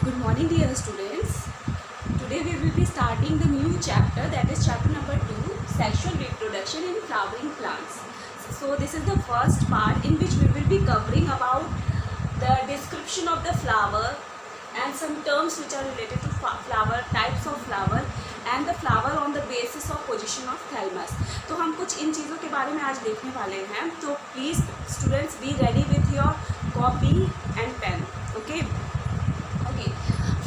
Good morning, dear students. Today we will be starting the new chapter, that is chapter number 2, sexual reproduction in flowering plants. So this is the first part in which we will be covering about the description of the flower and some terms which are related to flower, types of flower and the flower on the basis of position of thalamus. तो हम कुछ इन चीज़ों के बारे में आज देखने वाले हैं. तो please students be ready with your copy and pen. Okay.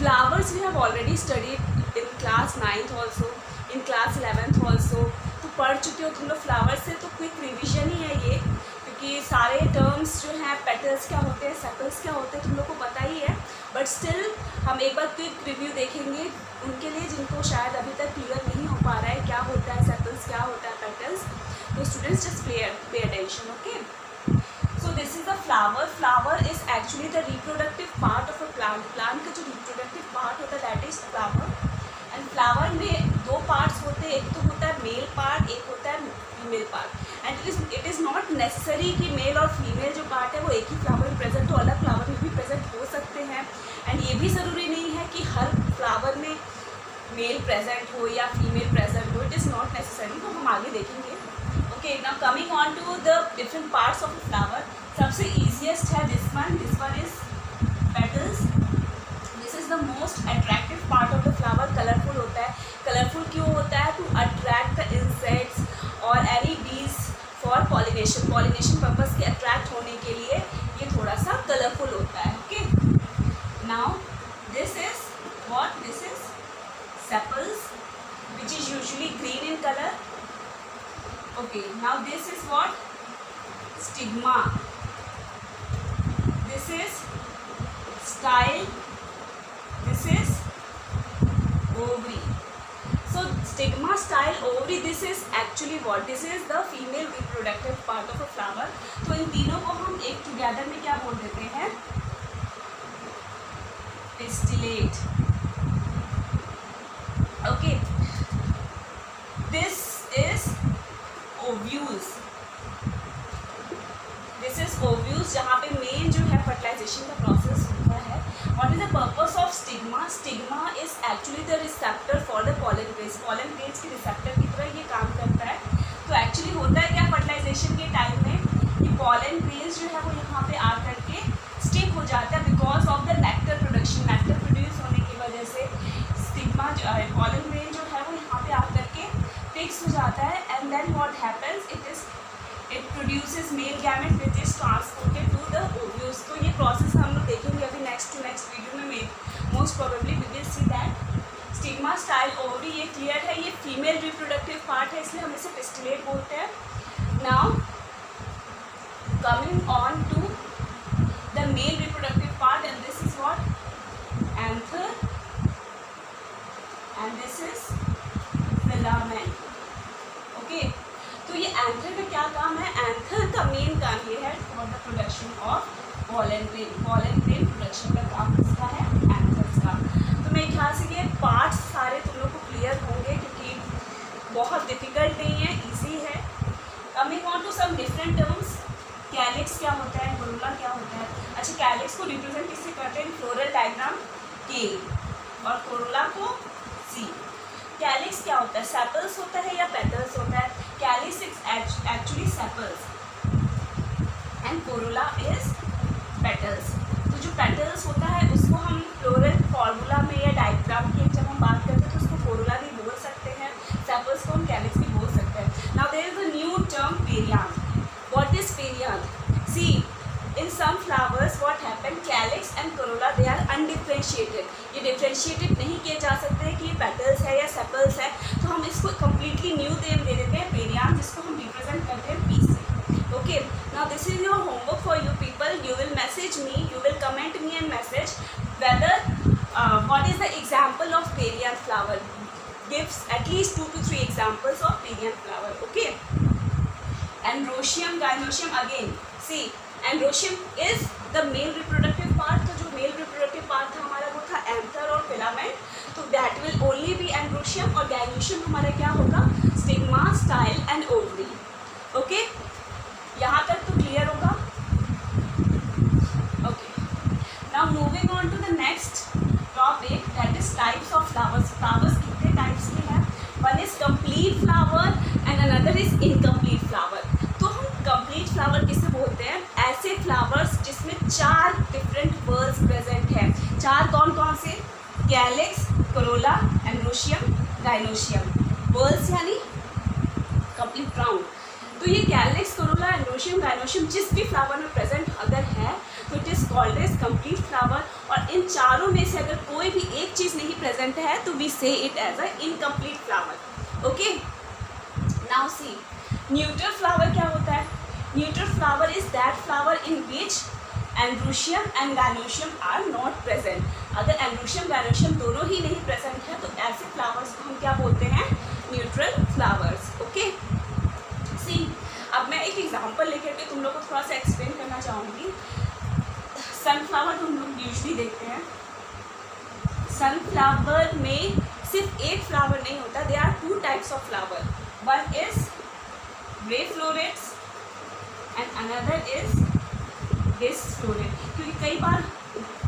Flowers we have already studied in class 9th also, in class 11th also. तो पढ़ चुके हो तुम लोग फ्लावर से. तो क्विक रिवीजन ही है ये, क्योंकि सारे टर्म्स जो हैं, पेटल्स क्या होते हैं, सेपल्स क्या होते हैं, तुम लोग को पता ही है. बट स्टिल हम एक बार क्विक रिव्यू देखेंगे उनके लिए जिनको शायद अभी तक क्लियर नहीं हो पा रहा है क्या होता है सेपल्स, क्या होता है पेटल्स. तो students just pay attention. Okay. So this is the flower. Flower is actually the reproductive part of a plant. Plant का जो reproductive part होता है that is flower. And flower में दो parts होते हैं, एक तो होता है male part, एक होता है female part. And it is not necessary कि male और female जो part है वो एक ही flower में present हो, अलग flower में भी present हो सकते हैं. And ये भी ज़रूरी नहीं है कि हर flower में male present हो या female present हो. It is not necessary. तो हम आगे देखेंगे. Okay, now coming on to the different parts of a flower. सबसे easiest है this one. This one is petals. This is the most attractive part of the flower. Colorful होता है. Colorful क्यों होता है? To attract the insects or any bees for pollination. Pollination purpose के attract होने के लिए ये थोड़ा सा colorful होता है. Okay. Now this is what? This is sepals, which is usually green in color. Okay, now this is what? Stigma. This is style. This is ovary. So stigma, style, ovary, this is actually what? This is the female reproductive part of a flower. तो इन तीनों को हम एक together में क्या बोल देते हैं? Pistillate. Okay. This is ovules. This is ovules जहाँ पे मेन जो है fertilization का process होता है. What is the purpose of stigma? Stigma is actually the receptor for the pollen grains. Pollen grains के receptor की तरह ये काम करता है. तो actually होता है क्या fertilization के टाइम में ये pollen grains जो है वो यहाँ पे आकर के stick हो जाता है because of the nectar production. nectar produce होने की वजह से stigma जो है pollen grain जो है वो यहाँ पे आकर के fix हो जाता है. And then what happens? It produces male gamete which is transported to the ovules. तो ये process हम लोग देखेंगे अभी next वीडियो में. Most probably we will see that. Stigma, style, ovary ये clear है. ये female reproductive part है, इसलिए हम इसे pistillate बोलते हैं. Now coming on to the male reproductive part, and this is what? Anther, and this is filament. Okay. तो ये एंथर का क्या काम है? एंथर का मेन काम ये है for the production of pollen grain. Pollen grain production का काम किसका है? एंथर्स का. तो मेरे ख्याल से ये पार्ट्स सारे तुम लोग को क्लियर होंगे क्योंकि बहुत डिफिकल्ट नहीं है, इजी है. Coming on to some different terms. Calyx क्या होता है? कोरोला क्या होता है? अच्छा, कैलिक्स को रिप्रेजेंट किससे करते हैं? फ्लोरल डायग्राम के, और कोरोला को सी. कैलिक्स क्या होता है? सेपल्स होता है या पेटल्स होता है? Calyx is actually sepals and Corolla is petals. तो जो पेटल्स होता है उसको हम फ्लोरल फॉर्मूला में या डायग्राम की जब हम बात करते हैं तो उसको कोरोला भी बोल सकते हैं, सेपल्स को हम कैलिक्स भी बोल सकते हैं. Now there is a new term perianth. What is perianth? See, in some flowers what happen, calyx and corolla they are undifferentiated. ये differentiated नहीं किए जा सकते कि ये petals है या sepals है. तो हम इसको completely new name दे देते हैं perianth, जिसको हम represent करते हैं P से. Okay, now this is your homework for you people. You will message me, you will comment me and message whether what is the example of perianth flower. Gives at least 2 to 3 examples of perianth flower. Okay. Androecium, gynoecium again. See, androecium is the male reproductive part. तो जो male reproductive part था हमारा वो था anther और filament. तो that will only be androecium. और gynoecium हमारा क्या होगा? Stigma, style and ovary. Okay, यहाँ तक तो क्लियर होगा. Okay, now moving on to the next चार कौन कौन से? Calyx, corolla, androecium, gynoecium. पर्ल्स यानी कंप्लीट राउंड। तो ये कैलिक्स, कोरोला, एंड्रोशियम, गाइनोशियम जिस भी फ्लावर में प्रेजेंट अगर है तो it is called as complete flower. और इन चारों में से अगर कोई भी एक चीज़ नहीं प्रेजेंट है तो we say it as a incomplete flower. Okay, now see neutral flower क्या होता है? Neutral flower is that flower in which androecium and gynoecium are not present. अगर एंड्रोशियम गाइनोशियम दोनों ही नहीं प्रेजेंट है तो ऐसे फ्लावर्स को हम क्या बोलते हैं? Neutral flowers. ओके, सी अब मैं एक एग्जांपल लेकर के तुम लोग को थोड़ा सा एक्सप्लेन करना चाहूँगी। सनफ्लावर तुम लोग यूजली देखते हैं, सनफ्लावर में सिर्फ एक फ्लावर नहीं होता, they are two types of flower. One is ray florets and another is disc florets. क्योंकि कई बार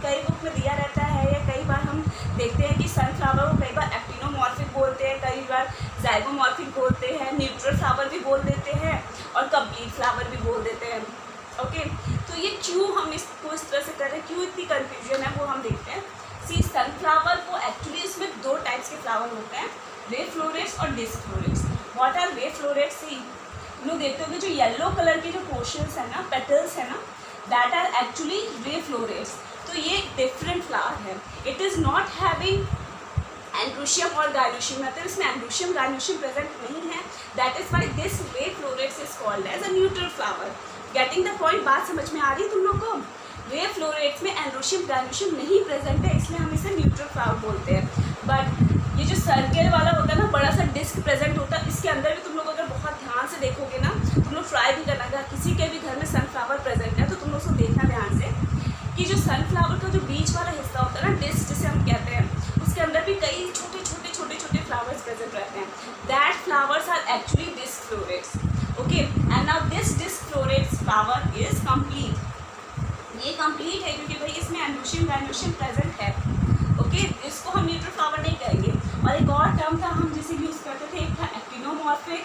कई बुक में दिया रहता है या कई बार हम देखते हैं कि सनफ्लावर को कई बार एक्टिनोमॉर्फिक बोलते हैं, कई बार जाइगोमॉर्फिक बोलते हैं, न्यूट्रल फ्लावर भी बोल देते हैं और कंप्लीट फ्लावर भी बोल देते हैं। ओके, तो ये क्यों हम इसको इस तरह से कर रहे हैं, क्यों इतनी कन्फ्यूजन है वो हम देखते हैं। सी सनफ्लावर को एक्चुअली इसमें दो टाइप्स के फ्लावर होते हैं, रे फ्लोरेट्स और disc florets. What are ray florets? सी लोग देखते होंगे जो येलो कलर के जो पोर्शंस है ना, पेटल्स है ना, that are actually ray florets. तो ये डिफरेंट फ्लावर है, it is not having androecium और गाइनोशियम, मतलब इसमें एंड्रोशियम गाइनोशियम प्रेजेंट नहीं है। That is why this ray florets is called as a neutral flower. Getting the point? बात समझ में आ रही है तुम लोग को? रे फ्लोरेट्स में एंड्रोशियम गाइनोशियम नहीं प्रेजेंट है, इसलिए हम इसे न्यूट्रल फ्लावर बोलते हैं। बट ये जो सर्कल वाला होता है ना, बड़ा सा डिस्क प्रेजेंट होता है, इसके अंदर भी तुम लोग अगर बहुत ध्यान से देखोगे ना, तुम लोग ट्राई भी करना, अगर किसी के भी घर में सनफ्लावर प्रेजेंट है तो तुम लोग उसको देखना ध्यान से कि जो सनफ्लावर का जो बीच वाला हिस्सा होता है ना, डिस्क जिसे हम कहते हैं, उसके अंदर भी कई छोटे छोटे छोटे छोटे फ्लावर्स प्रेजेंट रहते हैं। That flowers are actually disc florets. Okay, and now this disc florets flower is complete. ये कंप्लीट है क्योंकि भाई इसमें एंड्रोशियम गाइनोशियम प्रेजेंट है। ओके, इसको हम न्यूट्रल फ्लावर नहीं कहेंगे। और एक और टर्म था हम जिसे यूज करते थे, एक था एक्टिनोमॉर्फिक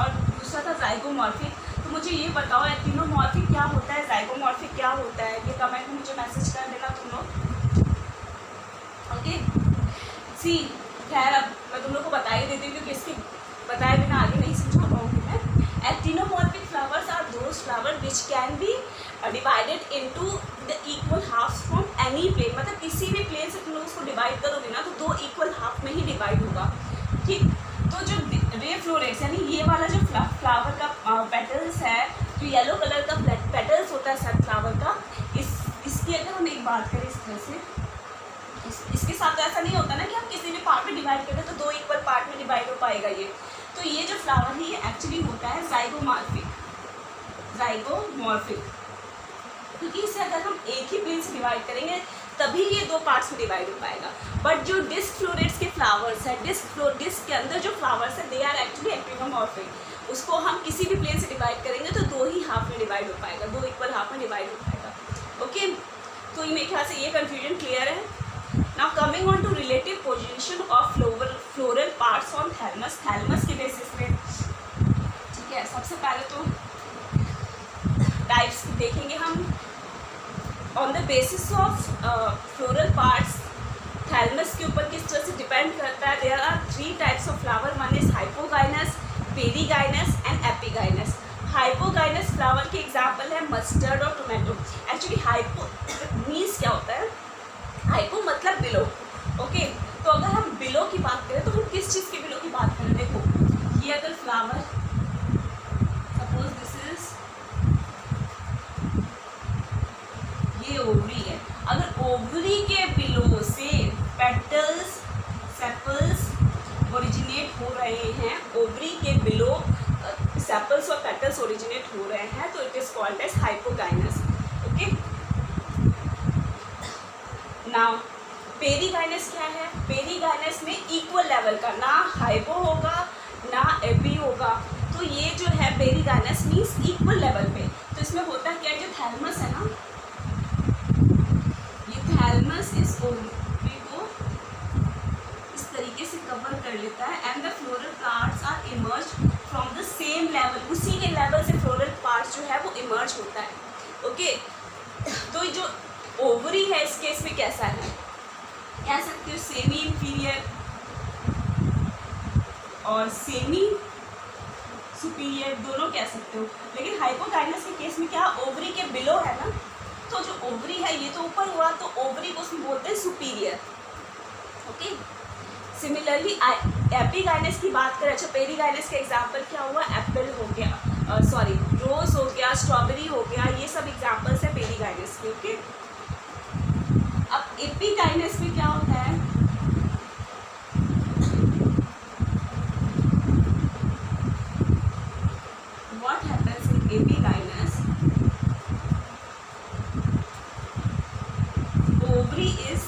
और दूसरा था जाइगोमॉर्फिक। तो मुझे ये बताओ एक्टिनोमॉर्फिक क्या होता है, जाइगोमॉर्फिक क्या होता है, ये कमेंट में मुझे मैसेज कर देना तुम लोग। ओके, सी खैर अब मैं तुम लोग को बता ही देती हूँ क्योंकि इसके बताए बिना आगे नहीं समझा पाऊँगी मैं। Actinomorphic flowers are those flower which can be divided into the equal halves from any plane. मतलब किसी भी प्लेन से तुम लोग उसको डिवाइड करोगे ना तो दो इक्वल हाफ में ही डिवाइड होगा। ठीक, तो जो रे फ्लोरेट्स यानी ये वाला जो फ्लावर का पेटल्स है, जो येलो कलर का पेटल्स होता है सनफ्लावर का, इसकी अगर हम एक बात करें इस तरह से, इसके साथ तो ऐसा नहीं होता ना कि हम किसी भी पार्ट में डिवाइड करें तो दो इक्वल पार्ट में डिवाइड हो पाएगा ये। तो ये जो फ्लावर है ये एक्चुअली होता है जाइगोमॉर्फिक, जाइगोमॉर्फिक, क्योंकि इसे अगर हम एक ही प्लेन से डिवाइड करेंगे तभी ये दो पार्ट्स में डिवाइड हो पाएगा। बट जो डिस्क फ्लोरेट्स के फ्लावर्स है, डिस्क के अंदर जो फ्लावर्स है दे आर एक्चुअली एक्टिनोमॉर्फिक। उसको हम किसी भी प्लेन से डिवाइड करेंगे तो दो ही हाफ में डिवाइड हो पाएगा, दो इक्वल हाफ में डिवाइड हो पाएगा। ओके, तो ये मेरे ख्याल से ये कन्फ्यूजन क्लियर है। Now coming on to relative position of floral parts on thalamus, thalamus के बेसिस पे। ठीक है, सबसे पहले तो टाइप्स देखेंगे हम on the basis of floral parts. Thalamus के ऊपर किस तरह से डिपेंड करता है। There are 3 types of flower, one is hypogynous, perigynous and epigynous. Hypogynous flower के एग्जाम्पल है मस्टर्ड और टोमेटो। एक्चुअली हाइपो मीन्स क्या होता है, हाइपो मतलब बिलो। ओके, तो अगर हम बिलो की बात करें तो हम किस चीज़ के बिलो की बात करें? देखो ये अगर फ्लावर सपोज दिस इज, ये ओवरी है, अगर ओवरी के बिलो से पेटल्स सेपल्स ओरिजिनेट हो रहे हैं, ओवरी के बिलो सेपल्स और पेटल्स ओरिजिनेट हो रहे हैं तो it is called as hypogynous. Okay, now perigynous क्या है? पेरीगाइनस में इक्वल लेवल का, ना हाइपो होगा ना एपी होगा, तो ये जो है पेरीगाइनस मीन्स इक्वल लेवल पे। तो इसमें होता क्या है, जो थैलमस है ना, ये थैलमस इस ओवरी को इस तरीके से कवर कर लेता है and the floral parts are emerged from the same level, उसी के लेवल से फ्लोरल पार्ट्स जो है वो इमर्ज होता है। ओके, तो जो ओवरी है इस केस में कैसा है, कह सकते हो सेमी इंफीरियर और सेमी सुपीरियर दोनों कह सकते हो। लेकिन हाइपोकाइनस के केस में क्या ओवरी के बिलो है ना, तो जो ओवरी है ये तो ऊपर हुआ, तो ओवरी को उसमें बोलते हैं सुपीरियर। ओके, सिमिलरली एपीगाइनस की बात करें, अच्छा पेरीगाइनस का एग्जाम्पल क्या हुआ, एप्पल हो गया, सॉरी रोज हो गया, स्ट्रॉबेरी हो गया, ये सब एग्जाम्पल्स है पेरीगाइनस के। ओके, अब एपीगाइनस में क्या होता है, what happens in epigynous, ovary is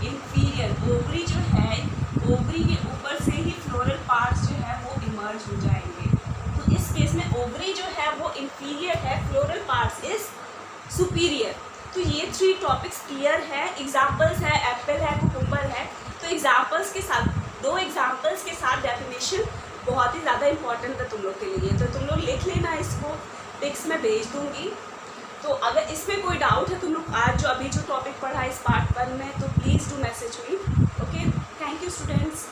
inferior, ovary जो है, ओवरी के ऊपर से ही फ्लोरल पार्ट्स जो है वो इमर्ज हो जाएंगे। तो इस केस में ओवरी जो है वो इंफीरियर है, फ्लोरल पार्ट्स इज सुपीरियर। तो ये 3 टॉपिक्स क्लियर है, एग्जाम्पल्स है, एप्पल है, कुकुम्बर है। तो एग्जाम्पल्स के साथ, 2 एग्जाम्पल्स के साथ डेफिनेशन बहुत ही ज़्यादा इंपॉर्टेंट है तुम लोग के लिए, तो तुम लोग लिख लेना इसको, पिक्स में भेज दूँगी। तो अगर इसमें कोई डाउट है तुम लोग आज जो अभी जो टॉपिक पढ़ा है इस पार्ट 1 में, तो please do message me. Okay, thank you students.